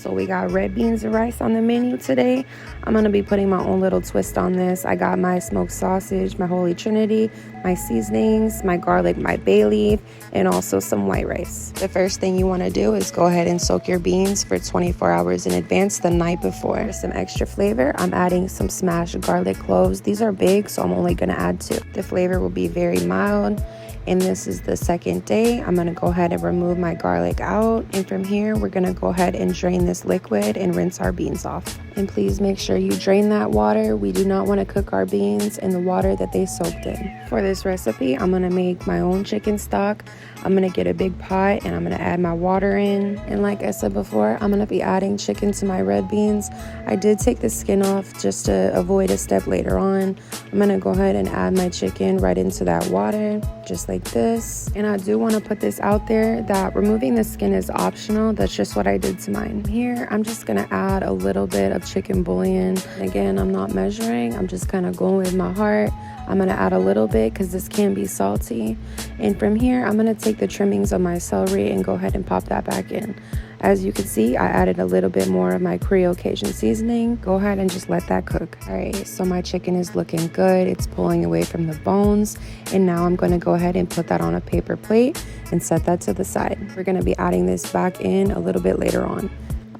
So we got red beans and rice on the menu today. I'm gonna be putting my own little twist on this. I got my smoked sausage, my Holy Trinity, my seasonings, my garlic, my bay leaf, and also some white rice. The first thing you wanna do is go ahead and soak your beans for 24 hours in advance the night before. For some extra flavor, I'm adding some smashed garlic cloves. These are big, so I'm only gonna add 2. The flavor will be very mild. And this is the second day. I'm gonna go ahead and remove my garlic out. And from here, we're gonna go ahead and drain this liquid and rinse our beans off. And please make sure you drain that water. We do not wanna cook our beans in the water that they soaked in. For this recipe, I'm gonna make my own chicken stock. I'm gonna get a big pot and I'm gonna add my water in. And like I said before, I'm gonna be adding chicken to my red beans. I did take the skin off just to avoid a step later on. I'm gonna go ahead and add my chicken right into that water, just like this. And I do wanna put this out there that removing the skin is optional. That's just what I did to mine. Here, I'm just gonna add a little bit of chicken bouillon. Again, I'm not measuring, I'm just kind of going with my heart. I'm gonna add a little bit because this can be salty. And from here, I'm gonna take the trimmings of my celery and go ahead and pop that back in. As you can see, I added a little bit more of my Creole Cajun seasoning. Go ahead and just let that cook. All right, so my chicken is looking good. It's pulling away from the bones. And now I'm gonna go ahead and put that on a paper plate and set that to the side. We're gonna be adding this back in a little bit later on.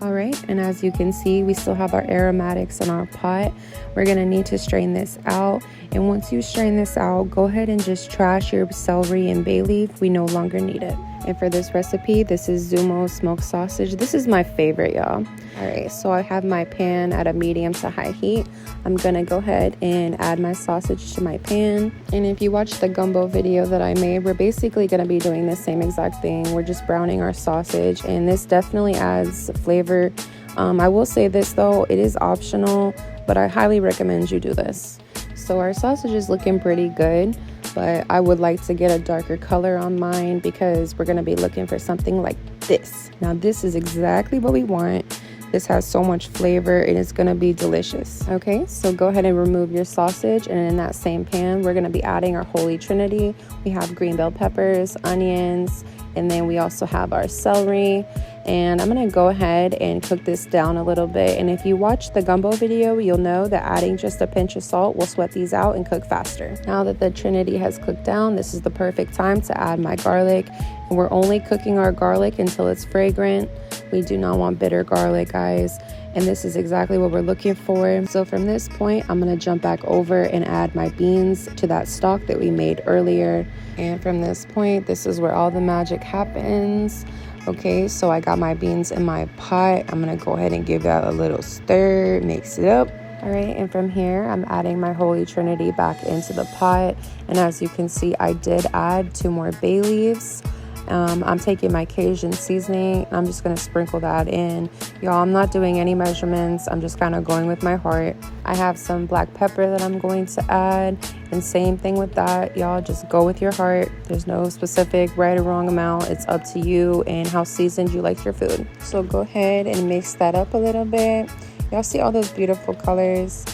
All right, and as you can see, we still have our aromatics in our pot. We're gonna need to strain this out. And once you strain this out, go ahead and just trash your celery and bay leaf. We no longer need it. And for this recipe, this is Zumo smoked sausage. This is my favorite, y'all. All right, so I have my pan at a medium to high heat. I'm gonna go ahead and add my sausage to my pan. And if you watch the gumbo video that I made, we're basically gonna be doing the same exact thing. We're just browning our sausage, and this definitely adds flavor. I will say this though, it is optional, but I highly recommend you do this. So our sausage is looking pretty good, but I would like to get a darker color on mine because we're gonna be looking for something like this. Now this is exactly what we want. This has so much flavor, it is gonna be delicious. Okay, so go ahead and remove your sausage, and in that same pan, we're gonna be adding our Holy Trinity. We have green bell peppers, onions, and then we also have our celery. And I'm gonna go ahead and cook this down a little bit. And if you watch the gumbo video, you'll know that adding just a pinch of salt will sweat these out and cook faster. Now that the Trinity has cooked down, this is the perfect time to add my garlic. And we're only cooking our garlic until it's fragrant. We do not want bitter garlic, guys. And this is exactly what we're looking for. So from this point, I'm gonna jump back over and add my beans to that stock that we made earlier. And from this point, this is where all the magic happens. Okay, so I got my beans in my pot. I'm gonna go ahead and give that a little stir, mix it up. All right, and from here, I'm adding my Holy Trinity back into the pot. And as you can see, I did add 2 more bay leaves. I'm taking my Cajun seasoning. I'm just gonna sprinkle that in. Y'all, I'm not doing any measurements. I'm just kind of going with my heart. I have some black pepper that I'm going to add. And same thing with that, y'all, just go with your heart. There's no specific right or wrong amount. It's up to you and how seasoned you like your food. So go ahead and mix that up a little bit. Y'all see all those beautiful colors?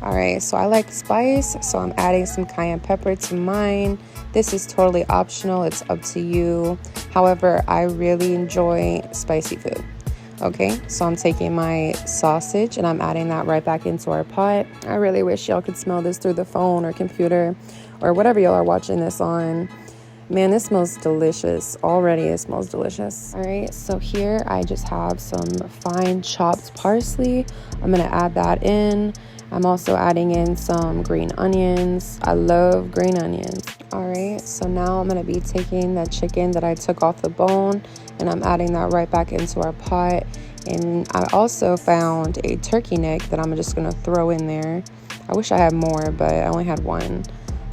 All right, so I like spice, so I'm adding some cayenne pepper to mine. This is totally optional, it's up to you. However, I really enjoy spicy food. Okay, so I'm taking my sausage and I'm adding that right back into our pot. I really wish y'all could smell this through the phone or computer or whatever y'all are watching this on. Man, this smells delicious. Already it smells delicious. All right, so here I just have some fine chopped parsley. I'm gonna add that in. I'm also adding in some green onions. I love green onions. All right, so now I'm gonna be taking the chicken that I took off the bone and I'm adding that right back into our pot. And I also found a turkey neck that I'm just gonna throw in there. I wish I had more, but I only had one.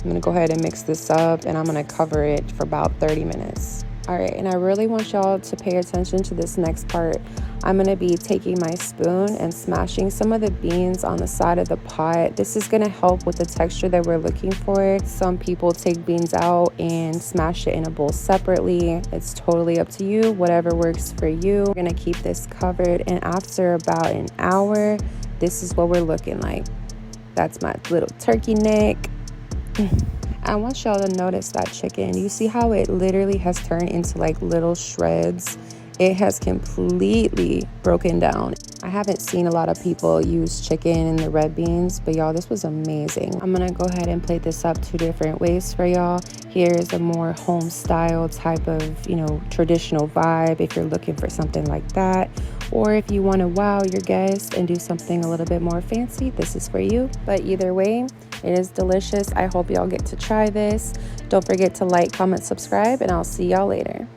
I'm gonna go ahead and mix this up and I'm gonna cover it for about 30 minutes. All right, and I really want y'all to pay attention to this next part. I'm gonna be taking my spoon and smashing some of the beans on the side of the pot. This is gonna help with the texture that we're looking for. Some people take beans out and smash it in a bowl separately. It's totally up to you, whatever works for you. We're gonna keep this covered, and after about an hour, this is what we're looking like. That's my little turkey neck. I want y'all to notice that chicken. You see how it literally has turned into like little shreds? it has completely broken down. I haven't seen a lot of people use chicken in the red beans, but y'all, this was amazing. I'm gonna go ahead and plate this up 2 different ways for y'all. Here's a more home style type of, traditional vibe if you're looking for something like that. Or if you want to wow your guests and do something a little bit more fancy, this is for you. But either way, it is delicious. I hope y'all get to try this. Don't forget to like, comment, subscribe, and I'll see y'all later.